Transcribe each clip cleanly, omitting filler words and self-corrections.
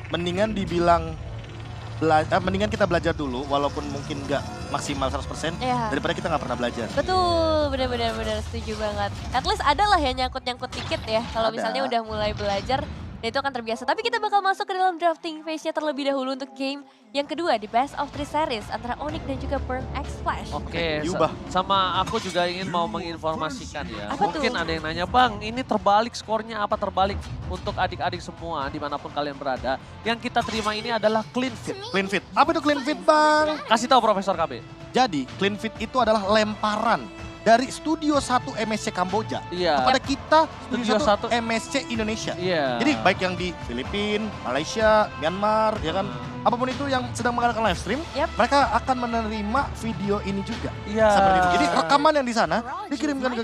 mendingan dibilang mendingan kita belajar dulu walaupun mungkin nggak maksimal 100% Iya. daripada kita nggak pernah belajar. Betul, benar-benar setuju banget. At least ada lah ya nyangkut-nyangkut dikit ya. Kalau Ada. misalnya udah mulai belajar, dan itu akan terbiasa. Tapi kita bakal masuk ke dalam drafting phase-nya terlebih dahulu untuk game yang kedua di Best of 3 Series antara Onyx dan juga Burn X Flash. Oke, Diubah. sama aku juga ingin mau menginformasikan ya. Apa Mungkin tuh? ada yang nanya, Bang, ini terbalik skornya apa terbalik untuk adik-adik semua dimanapun kalian berada. Yang kita terima ini adalah clean fit. Clean fit. Apa itu clean fit, Bang? Kasih tahu Profesor KB. Jadi clean fit itu adalah lemparan dari Studio 1 MSC Kamboja Iya. kepada kita Studio Studio 1 1 MSC Indonesia. Iya. Jadi baik yang di Filipina, Malaysia, Myanmar, ya kan, apapun itu yang sedang mengadakan live stream, Yap. mereka akan menerima video ini juga. Iya. Seperti itu. Jadi rekaman yang di sana dikirimkan ke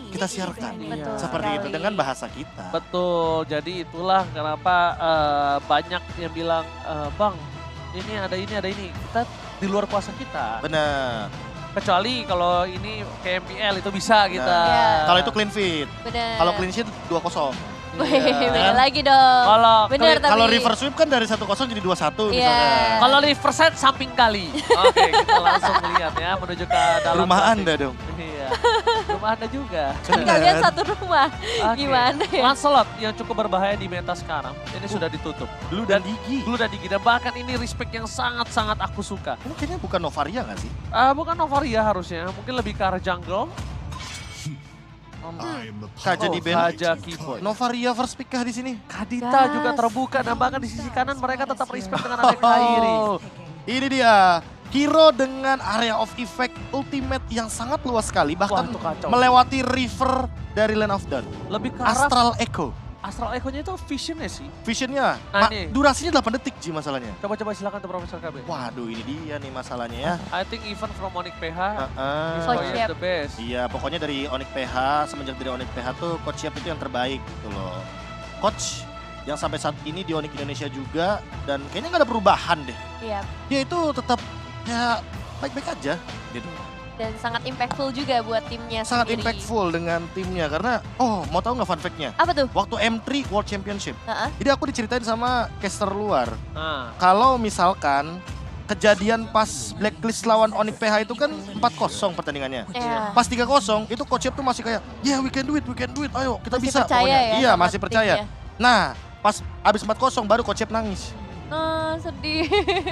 kita siarkan. Betul Seperti itu sekali. dengan bahasa kita. Betul, jadi itulah kenapa banyak yang bilang, Bang, ini ada ini. Kita di luar kuasa kita. Benar. Kecuali kalau ini KMPL itu bisa kita. Iya. Kalau itu clean fit. Bener. Kalau clean sheet 2-0. Wih, Iya. beda lagi dong. Kalau Bener tapi. Kalau reverse sweep kan dari 1-0 jadi 2-1 Iya. misalnya. Kalau Riverside samping kali. Oke, kita langsung lihat ya menuju ke dalam Rumah drafting. Anda dong. Iya. Rumah Anda juga. Kalian satu rumah. Oke. Gimana ya? Lancelot yang cukup berbahaya di meta sekarang. Ini sudah ditutup. Blue dan Digi. Blue dan Digi. Dan bahkan ini respect yang sangat-sangat aku suka. Ini kayaknya bukan Novaria nggak sih? Bukan Novaria harusnya. Mungkin lebih ke arah jungle. Kaja di band. Kaja Keyboy. Novaria first pick kah di sini? Kadita juga Gas. terbuka dan bahkan di sisi kanan mereka tetap respect dengan ada Kairi. Ini dia. Hero dengan area of effect ultimate yang sangat luas sekali. Bahkan Wah, itu kacau. melewati river dari Land of Dawn. Lebih ke arah Astral Echo. Astral Echo-nya itu visionnya sih. Visionnya, Nah, ini. durasinya 8 detik Ji masalahnya. Coba-coba silakan tuh Profesor KB. Waduh ini dia nih masalahnya ya. I think even from Onyx PH, Heeh. Coach Keyboy Yap. is the best. Iya, pokoknya dari Onyx PH, semenjak dari Onyx PH tuh Coach Yap itu yang terbaik gitu loh. Coach yang sampai saat ini di Onyx Indonesia juga, dan kayaknya nggak ada perubahan deh. Iya. Dia itu tetap ya baik-baik aja gitu. Dan sangat impactful juga buat timnya Sangat sendiri. impactful dengan timnya karena, oh mau tahu nggak fun fact-nya? Apa tuh? Waktu M3 World Championship, Heeh. jadi aku diceritain sama caster luar, Nah, kalau misalkan kejadian pas blacklist lawan Onyx PH itu kan 4-0 pertandingannya. Iya. Pas 3-0 itu Coach Yap tuh masih kayak, yeah we can do it, ayo kita Masih bisa. percaya pokoknya. ya Iya sama masih percaya. timnya. Nah pas abis 4-0 baru Coach Yap nangis. Sedih.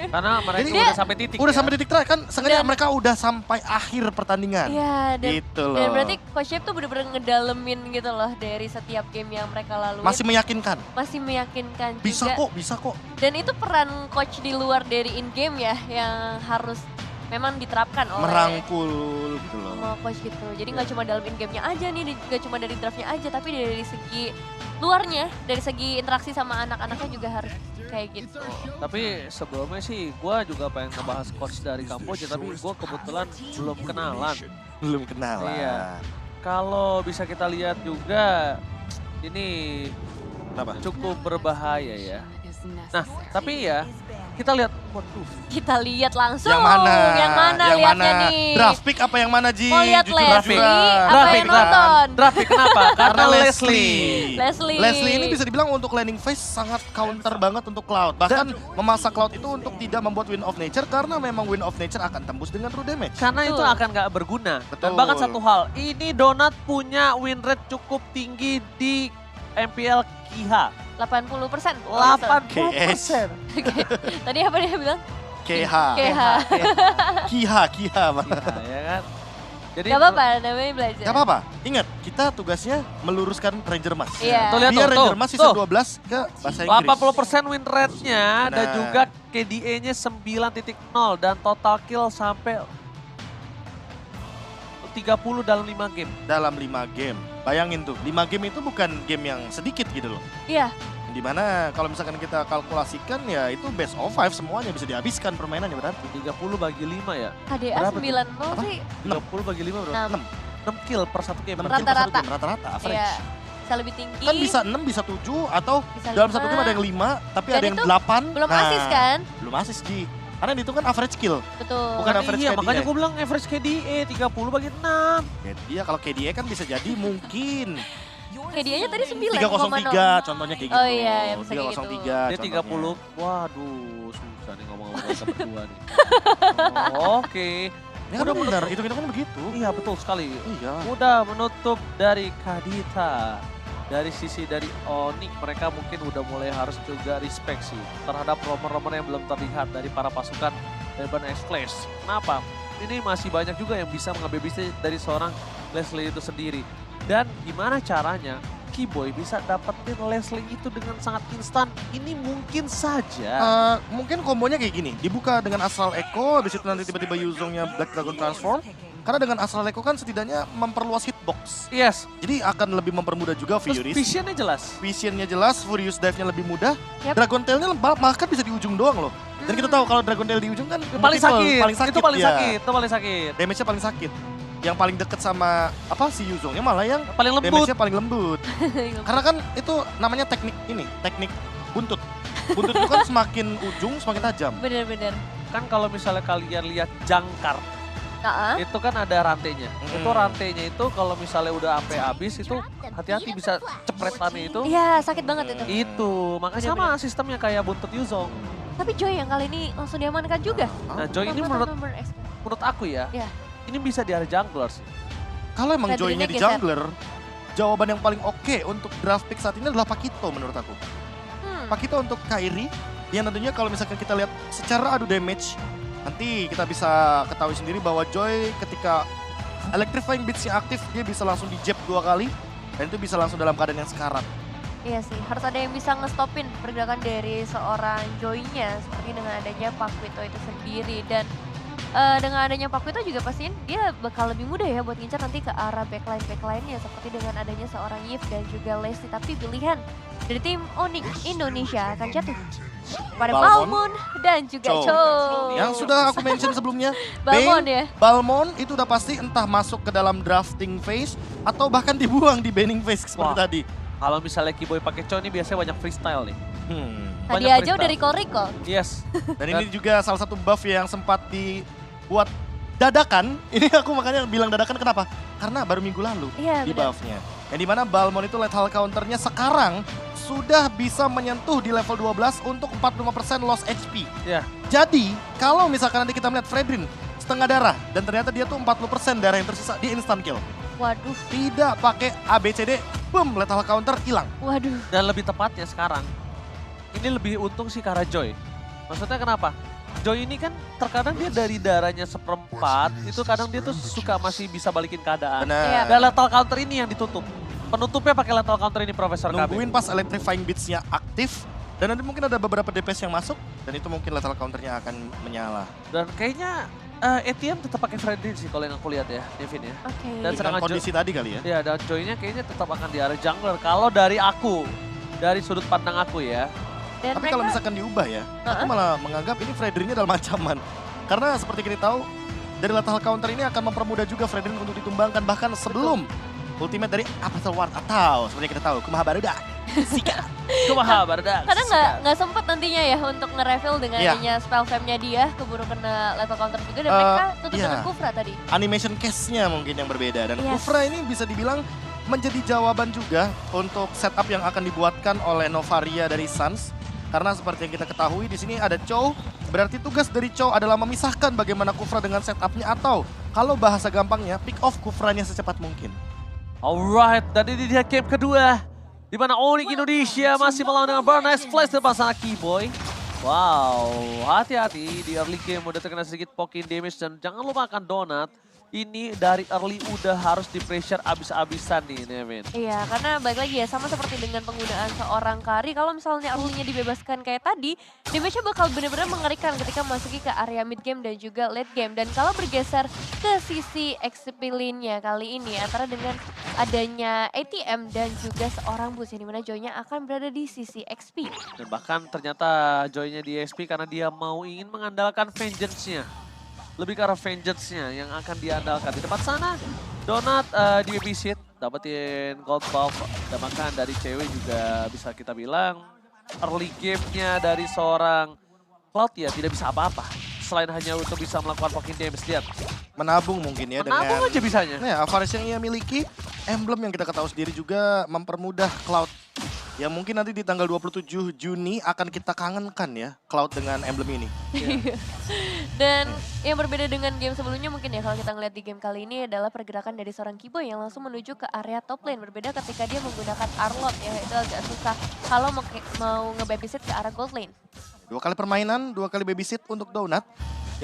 karena mereka Jadi udah sampai titik. Udah ya. sampai titik terakhir kan, sengaja Dan- mereka udah sampai akhir pertandingan. Iya, dan Gitu loh. dan berarti Coach Yap tuh bener-bener ngedalemin gitu loh dari setiap game yang mereka lalui. Masih meyakinkan. Masih meyakinkan Bisa juga. bisa kok. Dan itu peran coach di luar dari in-game ya yang harus memang diterapkan oleh Merangkul gitu loh. sama coach gitu. Jadi nggak cuma dalam in-game-nya aja nih, nggak cuma dari draftnya aja, tapi dari segi luarnya, dari segi interaksi sama anak-anaknya juga harus kayak gitu. Tapi sebelumnya sih gue juga pengen ngebahas coach dari Kamboja, tapi gue kebetulan belum kenalan. Belum kenal lah. Iya. Kalau bisa kita lihat juga, ini Kenapa? cukup berbahaya ya. Nah, tapi ya kita lihat, waduh, Kita lihat langsung. Yang mana? Yang mana Yang lihatnya mana? nih? Draft pick apa yang mana Ji? Mau lihat Jujur Leslie jujuran. apa Draft yang pick, nonton? Draft kenapa? Karena Leslie. Leslie. Ini bisa dibilang untuk landing phase sangat counter banget untuk Cloud. Bahkan memasak Cloud itu untuk tidak membuat Wind of Nature karena memang Wind of Nature akan tembus dengan true damage. Karena itu Betul. akan nggak berguna. Dan Betul. bahkan satu hal, ini Donat punya win rate cukup tinggi di MPL Kiha. 80%. 80%. Tadi apa dia bilang? KH. KH. Kiha mana? Nah, ya kan. Jadi Gak apa-apa, namanya belajar. Gak apa-apa. Ingat, kita tugasnya meluruskan Ranger Mas. Iya. Tuh, lihat Biar tuh, Ranger tuh, Mas sisa tuh. 12 ke bahasa Inggris. 80% win rate-nya dan Nah. juga KDA-nya 9.0 dan total kill sampai 30 dalam 5 game. Dalam 5 game. Bayangin tuh, 5 game itu bukan game yang sedikit gitu loh. Iya, Dimana kalau misalkan kita kalkulasikan ya itu best of 5 semuanya bisa dihabiskan permainannya berarti. 30 bagi 5 ya. KDA Berapa tuh? 90 sih. 30 bagi 5 berapa? 6. 6 kill per satu game. 6 kill per satu Rata-rata. game, rata-rata average. Iya, bisa lebih tinggi. Kan bisa 6, bisa 7 atau bisa dalam 5. satu game ada yang 5 tapi Dan ada yang itu 8. Belum asis kan? Belum asis Ji. Karena itu kan average kill. Betul. Bukan average Iya, KDA. makanya gue bilang average KDA 30 bagi 6. Jadi ya kalau KDA kan bisa jadi mungkin Hadiahnya tadi 9,0. 303 contohnya kayak gitu. Oh iya, bisa kayak gitu. 303 Dia 30. contohnya. Waduh, susah nih ngomong-ngomong mereka berdua nih. Oke. Ya udah benar, itu kita kan begitu. Iya betul sekali. Iya. Udah menutup dari Kadita. Dari sisi dari Onyx mereka mungkin udah mulai harus juga respect sih terhadap rumor-rumor yang belum terlihat dari para pasukan dari Burn X Flash. Kenapa? Ini masih banyak juga yang bisa mengambil bisnis dari seorang Leslie itu sendiri. Dan gimana caranya Keyboy bisa dapetin Leslie itu dengan sangat instan? Ini mungkin saja. Mungkin kombonya kayak gini, dibuka dengan Astral Echo, habis itu nanti tiba-tiba Yuzongnya Black Dragon Transform. Karena dengan Astral Echo kan setidaknya memperluas hitbox. Yes. Jadi akan lebih mempermudah juga Terus Furious. visionnya jelas. Visionnya jelas, Furious dive-nya lebih mudah. Yap. Dragon Tail-nya bahkan bisa di ujung doang loh. Dan kita tahu kalau Dragon Tail di ujung kan Paling sakit. paling sakit. Itu paling ya. sakit. Itu paling sakit. Damage-nya paling sakit. Yang paling deket sama si Yuzongnya malah yang Paling lembut. damage-nya paling lembut. Karena kan itu namanya teknik buntut. Buntut itu kan semakin ujung semakin tajam. Bener-bener. Kan kalau misalnya kalian lihat jangkar, Nah, itu kan ada rantainya. Itu rantainya itu kalau misalnya udah sampai habis itu hati-hati bisa cepretannya itu. iya sakit banget itu. Itu, makanya sama sistemnya kayak buntut Yuzong. Tapi Joy yang kali ini langsung diamankan juga. Nah Joy ini menurut aku ya, Iya. ini bisa di area jungler sih. Kalau emang Fredericknya Joy-nya di geser. jungler, jawaban yang paling oke untuk draft pick saat ini adalah Pakito menurut aku. Pakito untuk Kairi, yang tentunya kalau misalkan kita lihat secara adu damage, nanti kita bisa ketahui sendiri bahwa Joy ketika Electrifying Beats-nya aktif, dia bisa langsung di jab 2 kali, dan itu bisa langsung dalam keadaan yang sekarat. Iya sih, harus ada yang bisa ngestopin pergerakan dari seorang Joy-nya seperti dengan adanya Pakito itu sendiri. Dan dengan adanya Pakito juga pastiin dia bakal lebih mudah ya buat ngincar nanti ke arah backline-nya seperti dengan adanya seorang Yves dan juga Leslie. Tapi pilihan dari tim Onyx Indonesia akan jatuh pada Balmond Balmond dan juga Cho. Cho. Yang sudah aku mention sebelumnya, Balmond Bane, ya. Balmond itu udah pasti entah masuk ke dalam drafting phase atau bahkan dibuang di banning phase seperti Wah. tadi. Kalau misalnya Keyboy pakai Cho ini biasanya banyak freestyle nih. Tadi banyak aja freestyle. udah recall. Yes. Dan ini juga salah satu buff yang sempat dibuat dadakan. Ini aku makanya bilang dadakan kenapa? Karena baru minggu lalu Iya di benar. buffnya. Yang dimana Balmond itu lethal counternya sekarang sudah bisa menyentuh di level 12 untuk 45% loss HP. Iya. Jadi kalau misalkan nanti kita melihat Fredrin setengah darah dan ternyata dia tuh 40% darah yang tersisa, dia instant kill. Waduh, Tidak pakai ABCD, boom, lethal counter hilang. waduh. Dan lebih tepatnya sekarang, ini lebih untung sih karena Joy. Maksudnya kenapa? Joy ini kan terkadang dia dari darahnya seperempat, itu kadang dia tuh suka masih bisa balikin keadaan. Iya. Dan lethal counter ini yang ditutup. Penutupnya pakai lethal counter ini Profesor KB. Nungguin pas electrifying beats-nya aktif. Dan nanti mungkin ada beberapa DPS yang masuk. Dan itu mungkin lethal counternya akan menyala. Dan kayaknya ATM tetap pakai Fredrin sih kalau yang aku lihat ya, Devin ya. Oke. Dan Dengan serangan kondisi tadi kali ya. Ya, dan Joy-nya kayaknya tetap akan di area jungler. Kalau dari aku, dari sudut pandang aku ya. Dan Tapi kalau misalkan diubah ya, aku malah menganggap ini Fredrinnya dalam ancaman. Karena seperti kita tahu, dari lethal counter ini akan mempermudah juga Fredrin untuk ditumbangkan. Bahkan sebelum ultimate dari Apostle Ward atau seperti kita tahu, Kumaha Barudak. Sika. Kumaha Barudak. karena nggak sempet nantinya ya untuk nge-reveal dengan Iya. adanya spell fam-nya dia keburu kena lethal counter juga dan mereka tutup iya. dengan Kufra tadi. Animation case-nya mungkin yang berbeda. Dan Yes. Kufra ini bisa dibilang menjadi jawaban juga untuk setup yang akan dibuatkan oleh Novaria dari Suns. Karena seperti yang kita ketahui di sini ada Chow, berarti tugas dari Chow adalah memisahkan bagaimana Kufra dengan setupnya atau kalau bahasa gampangnya pick off Kufranya secepat mungkin. Alright, dan ini dia game kedua. Di mana Onyx Indonesia masih melawan dengan Burn X Flash depan sana Keyboy. Wow, hati-hati di early game udah terkena sedikit poking damage dan jangan lupakan Donat. Ini dari early udah harus di pressure abis-abisan nih Nevin. Iya, karena balik lagi ya sama seperti dengan penggunaan seorang Kari. Kalau misalnya early-nya dibebaskan kayak tadi, damage-nya bakal benar-benar mengerikan ketika masuki ke area mid game dan juga late game. Dan kalau bergeser ke sisi XP lane-nya kali ini antara dengan adanya ATM dan juga seorang Bus yang dimana Joy-nya akan berada di sisi XP. Dan bahkan ternyata Joy-nya di XP karena dia mau ingin mengandalkan vengeance-nya. Lebih ke arah vengeance-nya yang akan diandalkan. Di depan sana, Donat di babysit, dapetin gold buff. Dan bahkan dari cewek juga bisa kita bilang, early game-nya dari seorang Cloud ya tidak bisa apa-apa. Selain hanya untuk bisa melakukan poking damage, lihat. Menabung mungkin ya Menabung dengan aja bisanya. Avaris yang ia miliki. emblem yang kita ketahui sendiri juga mempermudah Cloud. Yang mungkin nanti di tanggal 27 Juni akan kita kangenkan ya, Cloud dengan emblem ini. Dan yang berbeda dengan game sebelumnya mungkin ya kalau kita ngeliat di game kali ini adalah pergerakan dari seorang Kiboy yang langsung menuju ke area top lane. Berbeda ketika dia menggunakan Arlott ya, itu agak susah kalau mau nge-babysit ke arah gold lane. 2 kali permainan, 2 kali babysit untuk Donut.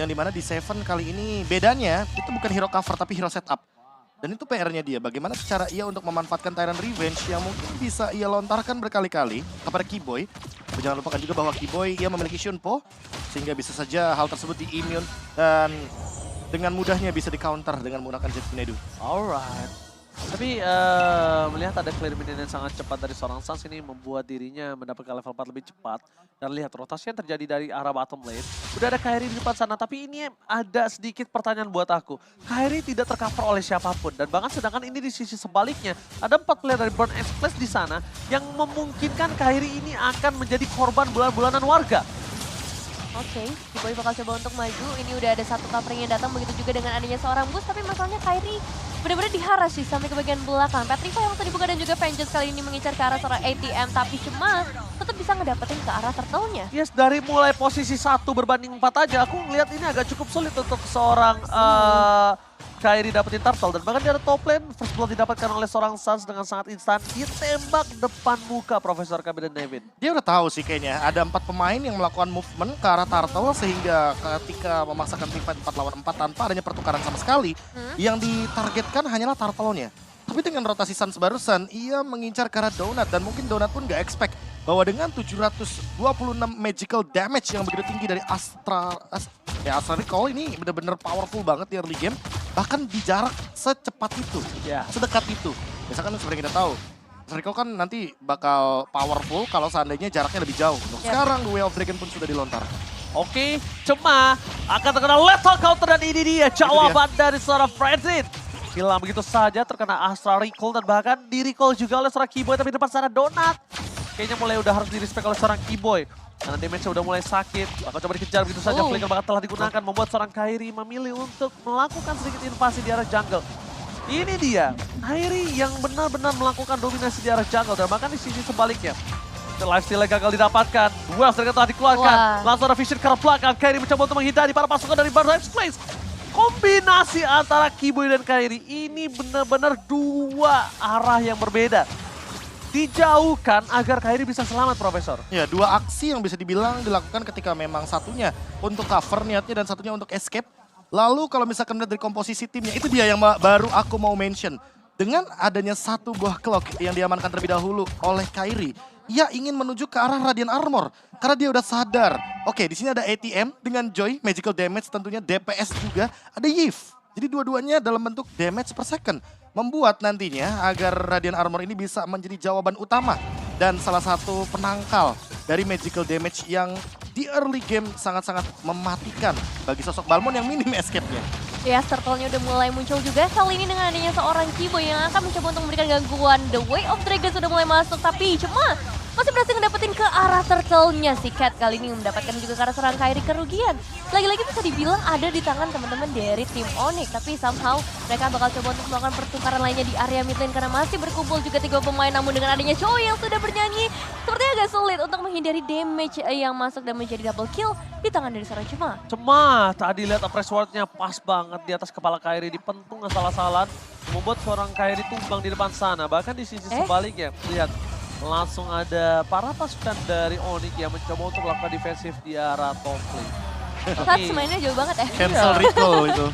Yang dimana di Seven kali ini bedanya itu bukan hero cover tapi hero setup. Dan itu PR-nya dia, bagaimana cara ia untuk memanfaatkan Tyrant Revenge yang mungkin bisa ia lontarkan berkali-kali kepada Kiboy. Tapi jangan lupakan juga bahwa Kiboy ia memiliki Shunpo, sehingga bisa saja hal tersebut di-immune dan dengan mudahnya bisa di-counter dengan menggunakan Jet Tornado. Alright. Tapi melihat ada clear minion yang sangat cepat dari seorang Suns ini membuat dirinya mendapatkan level 4 lebih cepat. Dan lihat rotasi yang terjadi dari arah bottom lane. Udah ada Kairi di depan sana, tapi ini ada sedikit pertanyaan buat aku. Kairi tidak tercover oleh siapapun. Dan bahkan sedangkan ini di sisi sebaliknya, ada 4 player dari Burn X di sana yang memungkinkan Kairi ini akan menjadi korban bulan-bulanan warga. Oke, Kiboy bakal coba untuk maju. Ini udah ada satu covering yang datang, begitu juga dengan adanya seorang boost. Tapi masalahnya Kairi benar-benar diharas sih sampai ke bagian belakang. Petrifa yang tadi buka dan juga Vengeance kali ini mengincar ke arah seorang ATM. Tapi cuma tetap bisa ngedapetin ke arah turtle-nya. Yes, dari mulai posisi 1 berbanding 4 aja, aku ngeliat ini agak cukup sulit untuk seorang Kairi dapetin turtle. Dan bahkan di ada top lane, first blood didapatkan oleh seorang Suns dengan sangat instan. Dia tembak depan muka Profesor Kami dan Nevin. Dia udah tahu sih kayaknya, ada 4 pemain yang melakukan movement ke arah turtle sehingga ketika memaksakan team fight 4 lawan 4 tanpa adanya pertukaran sama sekali, yang ditargetkan hanyalah turtle-nya. Tapi dengan rotasi Suns barusan, ia mengincar ke arah Donut dan mungkin Donut pun gak expect bahwa dengan 726 magical damage yang begitu tinggi dari Astra Recall ini benar-benar powerful banget di early game. Bahkan di jarak secepat itu, sedekat itu. Misalkan seperti kita tahu, Astra Recall kan nanti bakal powerful kalau seandainya jaraknya lebih jauh. Untuk sekarang, The Way of Dragon pun sudah dilontarkan. Oke, Cema akan terkena lethal counter dan ini dia jawaban dari seorang Francis. Hilang begitu saja terkena Astra Recall dan bahkan di recall juga oleh seorang Kiboy tapi depan sana Donut. Kayaknya mulai udah harus di-respect oleh seorang Kiboy. Karena damage-nya udah mulai sakit. Akan coba dikejar begitu saja. Flicker bahkan telah digunakan membuat seorang Kairi memilih untuk melakukan sedikit invasi di arah jungle. Ini dia, Kairi yang benar-benar melakukan dominasi di arah jungle dan bahkan di sisi sebaliknya. Lifesteal gagal didapatkan. Wells ternyata telah dikeluarkan. Langsung ada vision ke arah belakang. Kairi mencoba untuk menghindari para pasukan dari Burn X. Kombinasi antara Kiboy dan Kairi ini benar-benar dua arah yang berbeda. Dijauhkan agar Kairi bisa selamat, Profesor. Ya, 2 aksi yang bisa dibilang dilakukan ketika memang satunya untuk cover niatnya dan satunya untuk escape. Lalu kalau misalkan melihat dari komposisi timnya, itu dia yang baru aku mau mention. Dengan adanya 1 buah clock yang diamankan terlebih dahulu oleh Kairi, ia ingin menuju ke arah Radiant Armor. Karena dia udah sadar, oke di sini ada ATM dengan Joy, magical damage tentunya, DPS juga, ada Yves. Jadi dua-duanya dalam bentuk damage per second. Membuat nantinya agar Radiant Armor ini bisa menjadi jawaban utama. Dan salah satu penangkal dari magical damage yang di early game sangat-sangat mematikan bagi sosok Balmond yang minim escape-nya. Ya, turtle-nya udah mulai muncul juga. Kali ini dengan adanya seorang Kiboy yang akan mencoba untuk memberikan gangguan. The Way of Dragon sudah mulai masuk, tapi cuma masih berhasil ngedapetin ke arah turtle-nya. Si Cat kali ini mendapatkan juga ke arah seorang Kairi kerugian. Lagi-lagi bisa dibilang ada di tangan teman-teman dari tim Onyx. Tapi somehow mereka bakal coba untuk melakukan pertukaran lainnya di area mid lane karena masih berkumpul juga 3 pemain. Namun dengan adanya Choi yang sudah bernyanyi, sepertinya agak sulit untuk menghindari damage yang masuk dan menjadi double kill di tangan dari seorang Cema. Cema tadi lihat press ward-nya pas banget di atas kepala Kairi, dipentung asal-asalan. Membuat seorang Kairi tumbang di depan sana. Bahkan di sisi sebaliknya, lihat. Langsung ada para pasukan dari Onyx yang mencoba untuk melakukan defensif di arah top lane. Tapi mainnya jauh banget ya. Cancel recall itu.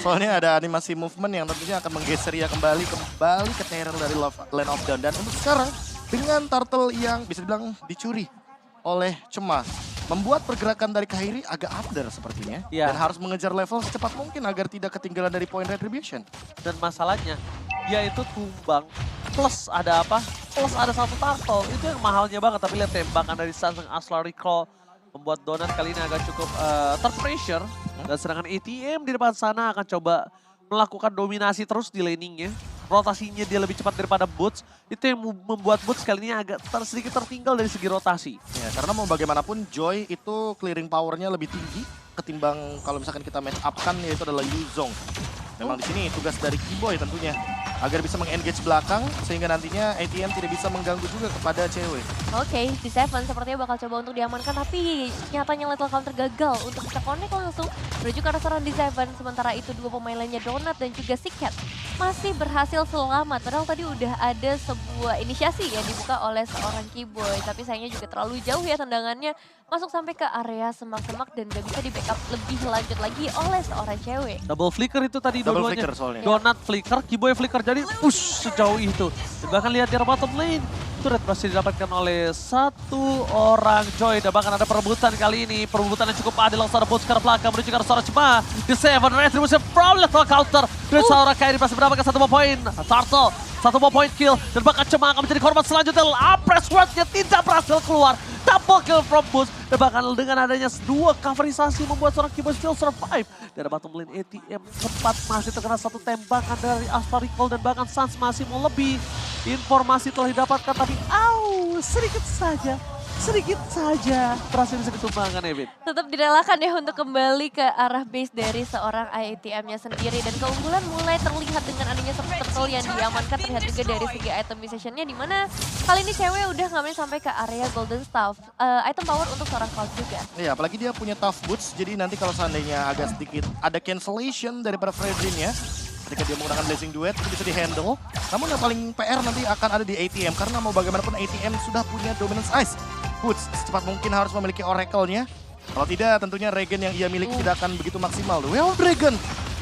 Soalnya ada animasi movement yang tentunya akan menggeser ya kembali ke terror dari Land of Dawn. Dan untuk sekarang dengan turtle yang bisa dibilang dicuri oleh Cema, membuat pergerakan dari Kairi agak under sepertinya. Dan harus mengejar level secepat mungkin agar tidak ketinggalan dari point retribution. Dan masalahnya, dia itu tumbang plus ada apa? Plus ada 1 turtle. Itu yang mahalnya banget. Tapi lihat tembakan dari Suns yang Astra Recall membuat Donut kali ini agak cukup terpressure. Dan sedangkan ATM di depan sana akan coba melakukan dominasi terus di laningnya. Rotasinya dia lebih cepat daripada Boots. Itu yang membuat Boots kali ini agak sedikit tertinggal dari segi rotasi. Ya, karena mau bagaimanapun Joy itu clearing powernya lebih tinggi ketimbang kalau misalkan kita match up kan yaitu adalah Yuzong. Memang di sini tugas dari Kiboy tentunya agar bisa meng-engage belakang sehingga nantinya ATM tidak bisa mengganggu juga kepada cewek. Oke, di Seven sepertinya bakal coba untuk diamankan, tapi nyatanya lethal counter gagal untuk bisa connect langsung menuju ke arah serangan di Seven. Sementara itu dua pemain lainnya Donut dan juga Sikat masih berhasil selamat. Padahal tadi udah ada sebuah inisiasi yang dibuka oleh seorang Keyboy, tapi sayangnya juga terlalu jauh ya tendangannya masuk sampai ke area semak-semak dan gak bisa di backup lebih lanjut lagi oleh seorang cewek. Double flicker itu tadi Double dua-duanya. flicker soalnya. Donut flicker, Keyboy flicker, jadi push sejauh itu. Dan bahkan lihat di bottom lane, turret masih didapatkan oleh satu orang Joy. Dan bahkan ada perebutan kali ini, perebutan yang cukup adil. Langsung ada boost ke arah belakang menuju ke arah seorang Cema. The Seven Retribution from lethal counter. Dan seorang Kairi masih mendapatkan 1 poin. Turtle, 1 poin kill. Dan bahkan Cema akan menjadi korban selanjutnya. Apres Wordnya tidak berhasil keluar. Double kill from boost. Dan bahkan dengan adanya 2 coverisasi membuat seorang Keyboy still survive. Dari bottom lane ATM sempat masih terkena 1 tembakan dari Astra Recall. Dan bahkan Sans masih mau lebih. Informasi telah didapatkan tapi sedikit saja berhasil bisa ditumbangkan Evin. Tetap direlakan ya untuk kembali ke arah base dari seorang IATM-nya sendiri. Dan keunggulan mulai terlihat dengan adanya turtle yang diamankan, terlihat juga dari segi itemization-nya, di mana kali ini cewek udah ngamen sampai ke area Golden Staff. Item power untuk seorang Cloud juga. Iya, apalagi dia punya tough boots, jadi nanti kalau seandainya agak sedikit ada cancellation daripada Fredrin ya, ketika dia menggunakan Blazing Duet itu bisa di-handle. Namun yang paling PR nanti akan ada di ATM, karena mau bagaimanapun ATM sudah punya Dominance Ice. Boots secepat mungkin harus memiliki Oracle-nya. Kalau tidak tentunya regen yang ia miliki tidak akan begitu maksimal. Well, Dragon,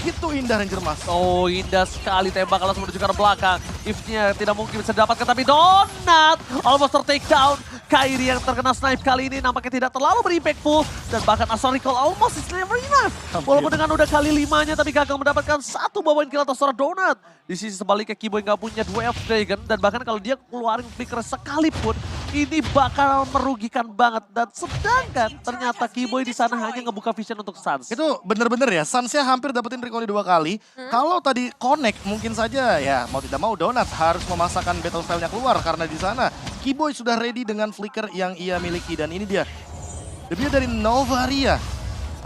gitu indah Ranger Mas. Oh, indah sekali tembak langsung menuju ke arah belakang. If-nya tidak mungkin bisa didapatkan, tapi Donut almost ter-take down. Kairi yang terkena snipe kali ini nampaknya tidak terlalu berimpactful. Dan bahkan Astra Recall almost is never enough. Walaupun dengan udah kali 5-nya tapi gagal mendapatkan 1 poin kill atas seorang Donut. Di sisi sebaliknya Keyboy nggak punya Duel of Dragon. Dan bahkan kalau dia keluarin flicker sekalipun, ini bakal merugikan banget. Dan sedangkan ternyata Keyboy di sana hanya ngebuka vision untuk Sans. Itu bener-bener ya, Sansnya hampir dapetin recall 2 kali. Kalau tadi connect mungkin saja ya mau tidak mau Donut harus memasakkan battle style-nya keluar. Karena di sana Keyboy sudah ready dengan flicker yang ia miliki. Dan ini dia, debut dari Novaria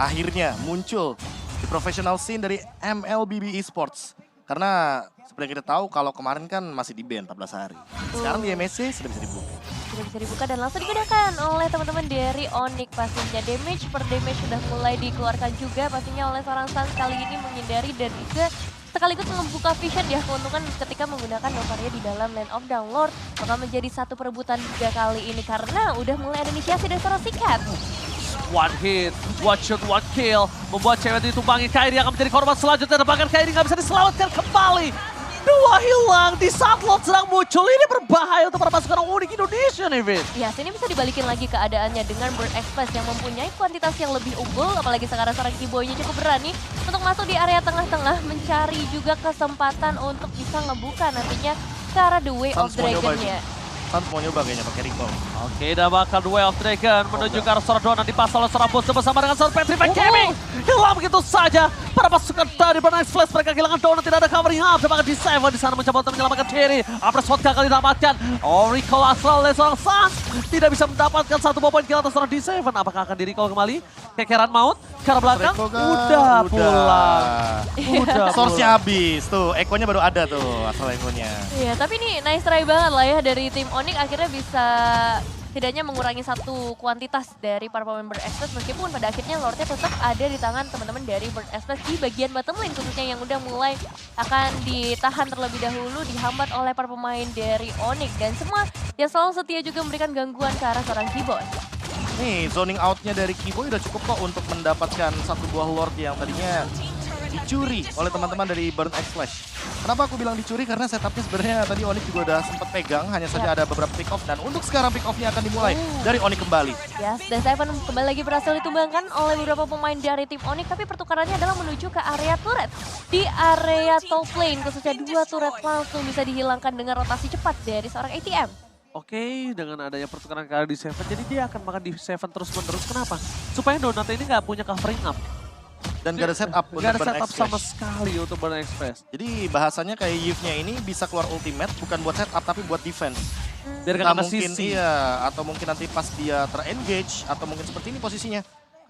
akhirnya muncul di professional scene dari MLBB Esports. Karena seperti yang kita tahu kalau kemarin kan masih di ban 14 hari. Sekarang di MSC sudah bisa dibuka. Sudah bisa dibuka dan langsung digunakan oleh teman-teman dari Onyx pastinya. Damage per damage sudah mulai dikeluarkan juga pastinya oleh seorang Sans kali ini menghindari dan juga sekaligus membuka vision ya, keuntungan ketika menggunakan Novaria di dalam Land of Downlord bakal menjadi satu perebutan juga kali ini karena udah mulai ada inisiasi dari seorang Sikat. One hit, one shot, one kill. Membuat cewek ditumpangi. Kairi akan menjadi korban selanjutnya. Dan bahkan Kairi nggak bisa diselamatkan kembali. 2 hilang di saat Lord sedang muncul. Ini berbahaya untuk para pasukan Onyx Indonesia nih, Vin. Ya, sini bisa dibalikin lagi keadaannya dengan Bird Express yang mempunyai kuantitas yang lebih unggul. Apalagi sekarang seorang Keyboy-nya cukup berani untuk masuk di area tengah-tengah. Mencari juga kesempatan untuk bisa ngebuka nantinya ke arah The Way of Sans mau nyoba Dragon-nya. Sans mau nyoba kayaknya pakai recall. Oke, dan bahkan Way of Dragon menuju ke arah seorang Donut dipasang oleh seorang Boost bersama dengan seorang Petrify Gaming. Hilang begitu saja. Para pasukan dari Nice Flash mereka kehilangan Donut, tidak ada covering up. Dan bahkan di Seven di sana mencoba untuk menyelamatkan diri. Apres Hot gagal didapatkan. Recall asal oleh seorang Sans. Tidak bisa mendapatkan 1 poin kill atas seorang D7. Apakah akan di-recall kembali? Kekeran maut ke arah belakang. Udah pulang. Udah Source-nya habis. Tuh, Eko-nya baru ada tuh asal Eko-nya. Iya, tapi ini nice try banget lah ya dari tim Onyx akhirnya bisa setidaknya mengurangi 1 kuantitas dari para pemain Bird Express meskipun pada akhirnya Lordnya tetap ada di tangan teman-teman dari Bird Express di bagian bottom lane khususnya yang udah mulai akan ditahan terlebih dahulu, dihambat oleh para pemain dari Onyx dan semua yang selalu setia juga memberikan gangguan ke arah seorang Keyboy. Nih, zoning out-nya dari Keyboy udah cukup kok untuk mendapatkan 1 buah Lord yang tadinya dicuri oleh teman-teman dari Burn X Flash. Kenapa aku bilang dicuri? Karena setupnya sebenarnya tadi Onyx juga udah sempat pegang, hanya saja ada beberapa pick off dan untuk sekarang pick off-nya akan dimulai dari Onyx kembali. Yes, dan Seven kembali lagi berhasil ditumbangkan oleh beberapa pemain dari tim Onyx, tapi pertukarannya adalah menuju ke area turret. Di area top lane, khususnya 2 turret langsung bisa dihilangkan dengan rotasi cepat dari seorang ATM. Oke, dengan adanya pertukaran kali di Seven, jadi dia akan makan di Seven terus-menerus. Kenapa? Supaya Donut ini nggak punya covering up. Dan gak ada setup untuk Gak ada Burn setup X sama Flash. sekali untuk Burn Express. Jadi bahasanya kayak Yves-nya ini bisa keluar ultimate bukan buat setup tapi buat defense. Biar Nah, gak kena mungkin sisi. iya, atau mungkin nanti pas dia ter-engage atau mungkin seperti ini posisinya.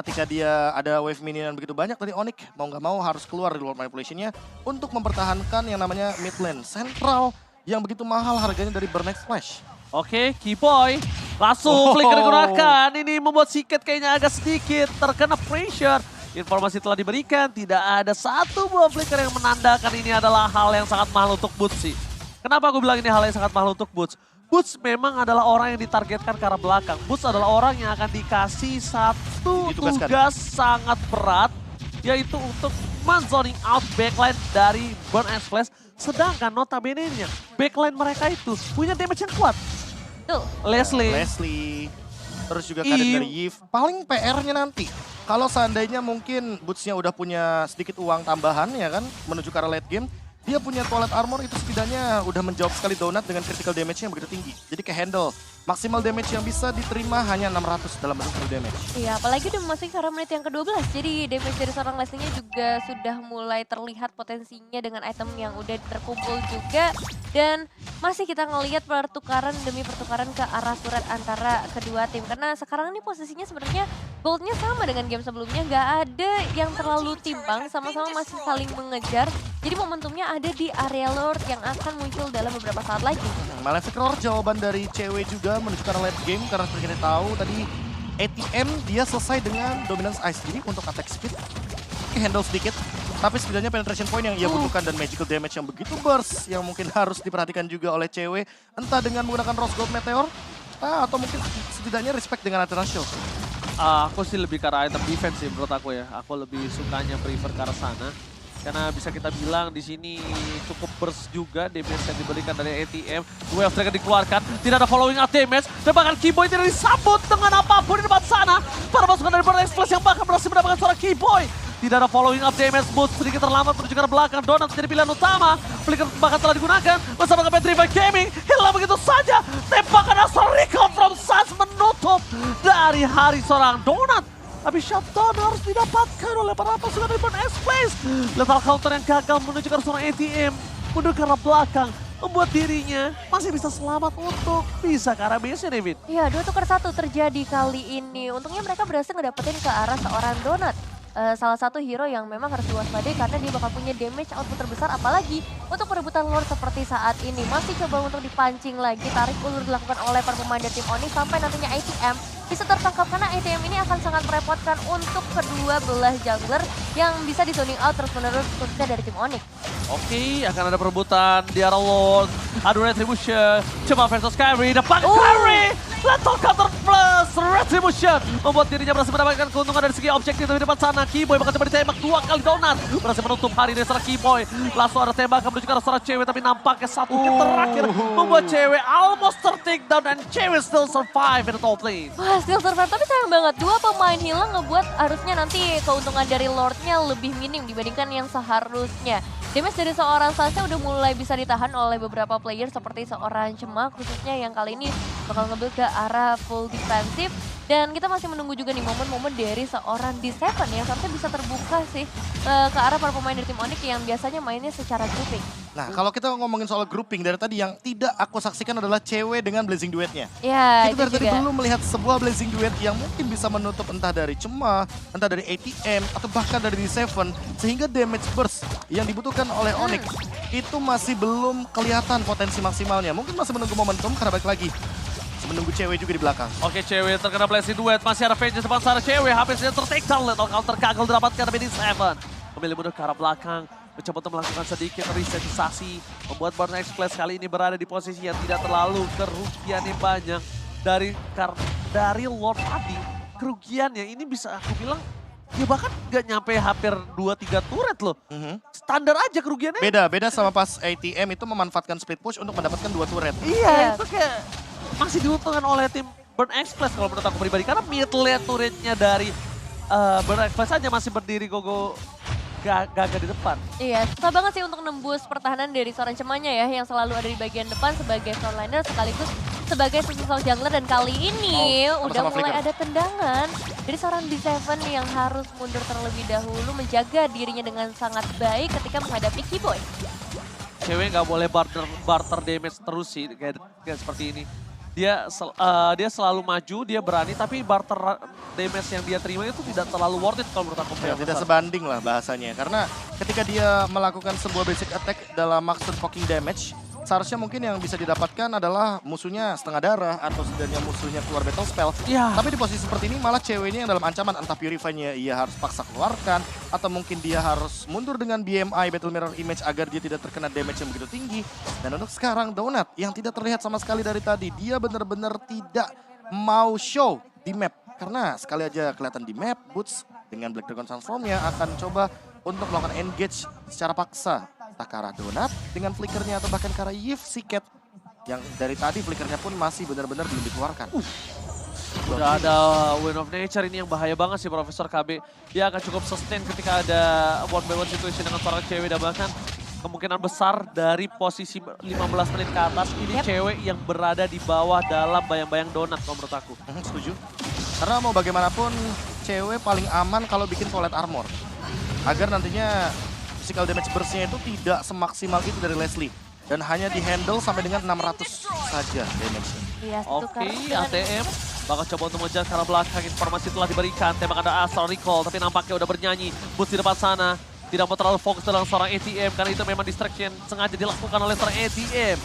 ketika dia ada wave minion yang begitu banyak dari Onyx, mau nggak mau harus keluar dari Lord Manipulation-nya untuk mempertahankan yang namanya mid lane sentral yang begitu mahal harganya dari Burnex Flash. Oke, Keyboy langsung flicker digunakan. Ini membuat Siket kayaknya agak sedikit terkena pressure. Informasi telah diberikan, tidak ada satu buah flicker yang menandakan ini adalah hal yang sangat mahal untuk Boots sih. Kenapa aku bilang ini hal yang sangat mahal untuk Boots? Boots memang adalah orang yang ditargetkan ke arah belakang. Boots adalah orang yang akan dikasih satu tugas sangat berat, yaitu untuk men-zoning out backline dari Burn X Flash. Sedangkan notabene-nya, backline mereka itu punya damage yang kuat. Tuh. Leslie. Terus juga Kaden dari Yves. Paling PR-nya nanti. Kalau seandainya mungkin Boots-nya udah punya sedikit uang tambahan ya kan, menuju ke arah late game. Dia punya Toilet Armor itu setidaknya udah menjawab sekali Donut dengan critical damage-nya yang begitu tinggi. Jadi ke handle. Maksimal damage yang bisa diterima hanya 600 dalam bentuk full damage. Iya, apalagi udah memasuki ke menit yang ke-12. Jadi damage dari seorang Leslie-nya juga sudah mulai terlihat potensinya dengan item yang udah terkumpul juga. Dan masih kita ngelihat pertukaran demi pertukaran ke arah turret antara kedua tim. Karena sekarang ini posisinya sebenarnya gold-nya sama dengan game sebelumnya. Nggak ada yang terlalu timbang, sama-sama masih saling mengejar. Jadi momentumnya ada di area Lord yang akan muncul dalam beberapa saat lagi. Malefic Roar jawaban dari cewek juga menuju ke arah late game karena seperti kita tahu tadi ATM dia selesai dengan Dominance Ice. Jadi untuk attack speed ke handle sedikit. Tapi setidaknya penetration point yang ia butuhkan dan magical damage yang begitu burst yang mungkin harus diperhatikan juga oleh cewek. Entah dengan menggunakan Rose Gold Meteor atau mungkin setidaknya respect dengan Alternative. Aku sih lebih ke arah item defense sih menurut aku ya. Aku lebih sukanya prefer ke arah sana. Karena bisa kita bilang di sini cukup burst juga damage yang diberikan dari ATM. Wave Dragon dikeluarkan, tidak ada following up damage. Dan bahkan Keyboy tidak disambut dengan apapun di depan sana. Para pasukan dari Burnex Flash yang bahkan berhasil mendapatkan seorang Keyboy. Tidak ada following up damage, Boots sedikit terlambat menuju ke belakang. Donut menjadi pilihan utama. Flicker bahkan telah digunakan bersama dengan Petrified Gaming. Hilang begitu saja. Tembakan asal recall from Suns menutup dari hari seorang Donut. Tapi shutdown harus didapatkan oleh para pasukan dari Burn X Flash. Lethal counter yang gagal menuju ke seorang ATM. Mundur ke arah belakang. Membuat dirinya masih bisa selamat untuk bisa ke arah base-nya, David. Iya, 2-1 terjadi kali ini. Untungnya mereka berhasil ngedapetin ke arah seorang Donut. Salah satu hero yang memang harus diwaspadai karena dia bakal punya damage output terbesar, apalagi untuk perebutan Lord seperti saat ini. Masih coba untuk dipancing lagi, tarik ulur dilakukan oleh para pemain dari tim Onyx sampai nantinya ATM bisa tertangkap karena ATM ini akan sangat merepotkan untuk kedua belah jungler yang bisa di zoning out terus-menerus khususnya dari tim Onyx. Oke, akan ada perebutan di arah Lord. Adu Retribution, coba versus Kyrie, depan Kyrie! Lethal counter plus Retribution membuat dirinya berhasil mendapatkan keuntungan dari segi objektif di depan sana. Keyboy bahkan coba ditembak 2 kali Donut, berhasil menutup hari dari seorang Keyboy. Langsung ada tembakan menuju ke arah seorang cewek, tapi nampaknya satu hit terakhir membuat cewek almost tertakedown dan cewek still survive in the top lane. Wah, still survive, tapi sayang banget. 2 pemain hilang ngebuat harusnya nanti keuntungan dari Lordnya lebih minim dibandingkan yang seharusnya. Damage dari seorang Sasha udah mulai bisa ditahan oleh beberapa player seperti seorang Cemak khususnya yang kali ini bakal nge-build ke arah full defensive. Dan kita masih menunggu juga nih momen-momen dari seorang D7 yang seharusnya bisa terbuka sih ke arah para pemain dari tim Onyx yang biasanya mainnya secara grouping. Nah, kalau kita ngomongin soal grouping dari tadi yang tidak aku saksikan adalah cewek dengan Blazing Duet-nya. Ya, Kita dari tadi belum melihat sebuah Blazing Duet yang mungkin bisa menutup entah dari Cema, entah dari ATM, atau bahkan dari D7. Sehingga damage burst yang dibutuhkan oleh Onyx itu masih belum kelihatan potensi maksimalnya. Mungkin masih menunggu momentum karena balik lagi. Menunggu cewek juga di belakang. Oke, cewek terkena Blazing Duet, masih ada Vengeance depan sana cewek, habis dia tertake down, lethal counter gagal didapatkan dari D7. Memilih mundur ke arah belakang, mencoba untuk melakukan sedikit resetisasi, membuat Burn X Flash kali ini berada di posisi yang tidak terlalu kerugiannya banyak dari Lord tadi. Kerugiannya ini bisa aku bilang ya bahkan nggak nyampe hampir 2-3 turret loh. Standar aja kerugiannya. Beda sama pas ATM itu memanfaatkan split push untuk mendapatkan 2 turret. Iya, itu kayak masih diuntungkan oleh tim Burn X Flash kalau menurut aku pribadi. Karena mid lane turretnya dari Burn X Flash aja masih berdiri gogo gagah di depan. Iya, susah banget sih untuk nembus pertahanan dari seorang Cemanya ya, yang selalu ada di bagian depan sebagai frontliner sekaligus sebagai seasonal jungler. Dan kali ini udah mulai ada tendangan dari seorang D7 yang harus mundur terlebih dahulu menjaga dirinya dengan sangat baik ketika menghadapi Keyboy. Cewek nggak boleh barter damage terus sih kayak seperti ini. dia selalu maju, dia berani, tapi barter damage yang dia terima itu tidak terlalu worth it kalau menurut aku. Ya, tidak sebanding lah bahasanya. Karena ketika dia melakukan sebuah basic attack dalam maksud poking damage, seharusnya mungkin yang bisa didapatkan adalah musuhnya setengah darah atau setidaknya musuhnya keluar battle spell. Ya. Tapi di posisi seperti ini malah ceweknya yang dalam ancaman, entah Purify-nya ia harus paksa keluarkan atau mungkin dia harus mundur dengan BMI Battle Mirror Image agar dia tidak terkena damage yang begitu tinggi. Dan untuk sekarang Donut yang tidak terlihat sama sekali dari tadi, dia benar-benar tidak mau show di map. Karena sekali aja kelihatan di map, Boots dengan Black Dragon Transform-nya akan coba untuk melakukan engage secara paksa. Entah ke arah Donut dengan flickernya atau bahkan ke arah Yves Siket. Yang dari tadi flickernya pun masih benar-benar belum dikeluarkan. Udah ada Wind of Nature ini yang bahaya banget sih Profesor KB. Dia akan cukup sustain ketika ada one by one situation dengan seorang cewek dan bahkan kemungkinan besar dari posisi 15 menit ke atas ini cewek yang berada di bawah dalam bayang-bayang Donut kalau menurut aku. Setuju. Karena mau bagaimanapun cewek paling aman kalau bikin Toilet Armor. Agar nantinya physical damage burst-nya itu tidak semaksimal itu dari Leslie. Dan hanya di-handle sampai dengan 600 saja damage-nya. Iya, Oke, ATM bakal coba untuk mengejar ke arah belakang. Informasi telah diberikan, tembak ada Astral Recall, tapi nampaknya udah bernyanyi. Boots di depan sana, tidak mau terlalu fokus dalam seorang ATM, karena itu memang distraction sengaja dilakukan oleh seorang ATM.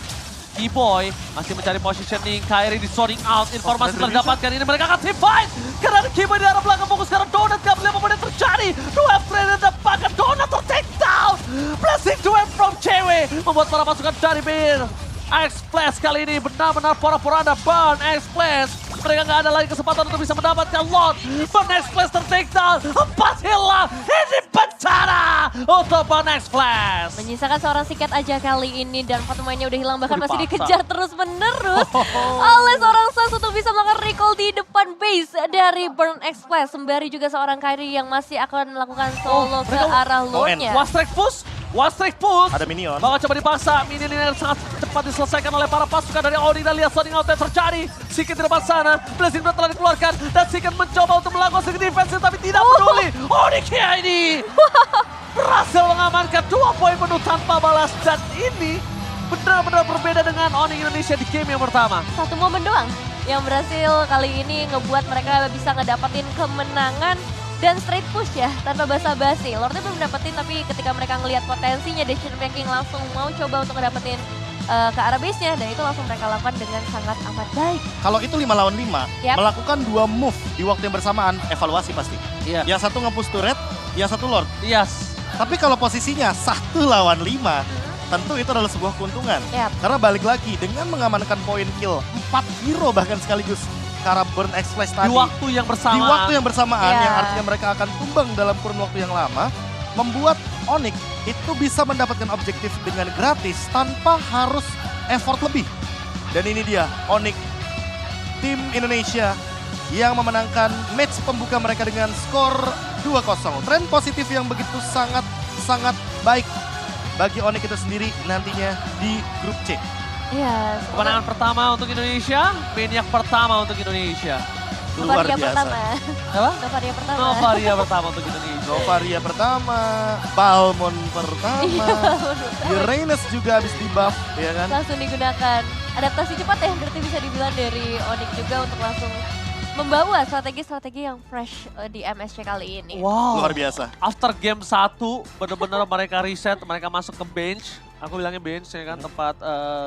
Keyboy masih mencari positioning, Kairi di sorting out, informasi telah didapatkan, ini mereka akan team fight. Karena Keyboy di arah belakang fokus karena Donut, gak boleh apa yang terjadi. Dua friend dan bahkan Donut ter-take down. Blessing to wave from cewek, membuat para pasukan dari Bir. X-Flash kali ini benar-benar pora-poranda Burn X-Flash. Mereka nggak ada lagi kesempatan untuk bisa mendapatkan Lord. Burn X-Flash ter-take down. 4 hilang. Ini bencana untuk Burn X-Flash. Menyisakan seorang Siket aja kali ini dan 4 pemainnya udah hilang, bahkan masih Dipaksa. dikejar terus-menerus oleh seorang Sans untuk bisa melakukan recall di depan base dari Burn X-Flash. Sembari juga seorang Kairi yang masih akan melakukan solo ke arah Lordnya. One strike push. Ada minion. Bakal coba dipaksa. Minion ini sangat cepat diselesaikan oleh para pasukan dari Oni. Dan lihat sliding out yang terjadi. Siket di depan sana. Blessing Blood telah dikeluarkan. Dan Siket mencoba untuk melakukan sedikit defense tapi tidak peduli. Oni ini berhasil mengamankan 2 poin penuh tanpa balas. Dan ini benar-benar berbeda dengan Oni Indonesia di game yang pertama. Satu momen doang yang berhasil kali ini ngebuat mereka bisa ngedapetin kemenangan dan straight push ya, tanpa basa-basi. Lordnya belum dapetin, tapi ketika mereka ngelihat potensinya, decision making langsung mau coba untuk ngedapetin ke arah base-nya, dan itu langsung mereka lakukan dengan sangat amat baik. Kalau itu 5 lawan 5, melakukan 2 move di waktu yang bersamaan, evaluasi pasti. Iya. Yang satu nge-push turret, yang satu Lord. Yes. Tapi kalau posisinya 1 lawan 5, tentu itu adalah sebuah keuntungan. Yap. Karena balik lagi, dengan mengamankan poin kill 4 hero bahkan sekaligus ke arah Burn X-Flash tadi. Di waktu yang bersamaan. Di waktu yang bersamaan, Iya. yang artinya mereka akan tumbang dalam kurun waktu yang lama, membuat Onyx itu bisa mendapatkan objektif dengan gratis tanpa harus effort lebih. Dan ini dia, Onyx, tim Indonesia yang memenangkan match pembuka mereka dengan skor 2-0. Tren positif yang begitu sangat baik bagi Onyx itu sendiri nantinya di grup C. Iya. Kemenangan pertama untuk Indonesia, maniak pertama untuk Indonesia. Luar Novaria biasa. pertama. Apa? Novaria pertama. Novaria pertama untuk Indonesia. Novaria pertama, Balmon pertama, Iya, Uranus juga habis di buff, ya kan? langsung digunakan. Adaptasi cepat ya, berarti bisa dibilang dari Onyx juga untuk langsung membawa strategi-strategi yang fresh di MSC kali ini. Wow. Luar biasa. After game 1, benar-benar mereka reset, mereka masuk ke bench. Aku bilangnya bench ya kan, tempat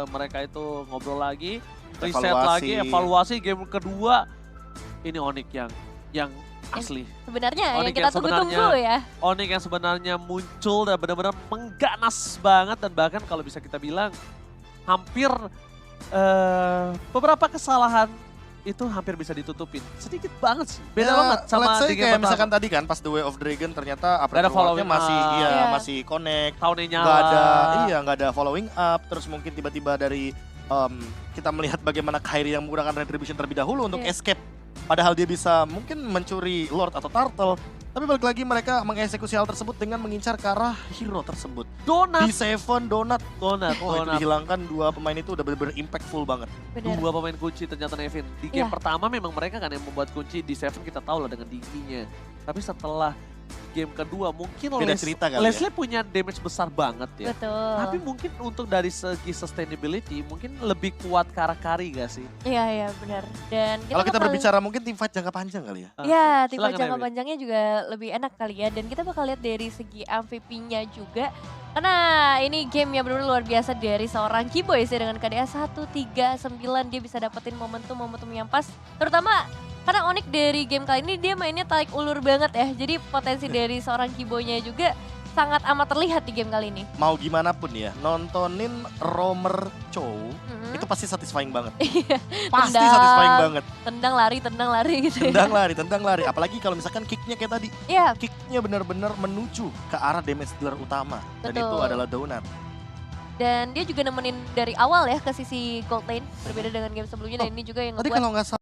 mereka itu ngobrol lagi, reset lagi, evaluasi game kedua. Ini Onyx yang asli. Sebenarnya Onyx yang kita tunggu-tunggu ya. Onyx yang sebenarnya muncul dan benar-benar mengganas banget, dan bahkan kalau bisa kita bilang hampir beberapa kesalahan itu hampir bisa ditutupin. Sedikit banget sih. Beda banget sama let's say di game kayak pertama. misalkan tadi kan pas The Way of Dragon ternyata upgrade Ada following rewardnya masih up. iya Iya. masih connect. Tahunnya nyala. Nggak ada following up, terus mungkin tiba-tiba dari kita melihat bagaimana Kairi yang menggunakan retribution terlebih dahulu untuk Iya. escape. Padahal dia bisa mungkin mencuri Lord atau Turtle. Tapi balik lagi mereka mengeksekusi hal tersebut dengan mengincar ke arah hero tersebut. Donut. B7, Donut. Oh itu Donut. dihilangkan 2 pemain itu udah bener-bener impactful banget. Benar. 2 pemain kunci ternyata Nevin. Di game Iya. pertama memang mereka kan yang membuat kunci, di Seven kita tahu lah dengan dinginya. Tapi setelah game kedua mungkin Beda cerita kali ya. Leslie punya damage besar banget ya. Betul. Tapi mungkin untuk dari segi sustainability mungkin lebih kuat Karakari gak sih? Iya benar. Dan Kalau kita bakal- berbicara mungkin tim fight jangka panjang kali ya. Ya, tipe Silakan, jangka Ewi. panjangnya juga lebih enak kali ya. Dan kita bakal lihat dari segi MVP-nya juga. Karena ini game yang benar-benar luar biasa dari seorang Keyboy sih dengan KDA 139. Dia bisa dapetin momentum-momentum yang pas. Terutama karena Onyx dari game kali ini dia mainnya tarik ulur banget ya. Jadi potensi dari seorang Keyboy-nya juga sangat amat terlihat di game kali ini. Mau gimana pun ya, nontonin Romer Chow Mhm. itu pasti satisfying banget. Iya, Pasti Tendang. satisfying banget. tendang lari gitu ya. Tendang lari. Apalagi kalau misalkan kicknya kayak tadi. Iya, Kicknya benar-benar menuju ke arah damage dealer utama. Dan Betul. itu adalah Donut. dan dia juga nemenin dari awal ya ke sisi gold lane. Berbeda dengan game sebelumnya dan ini juga yang Tadi ngebuat kalau nggak salah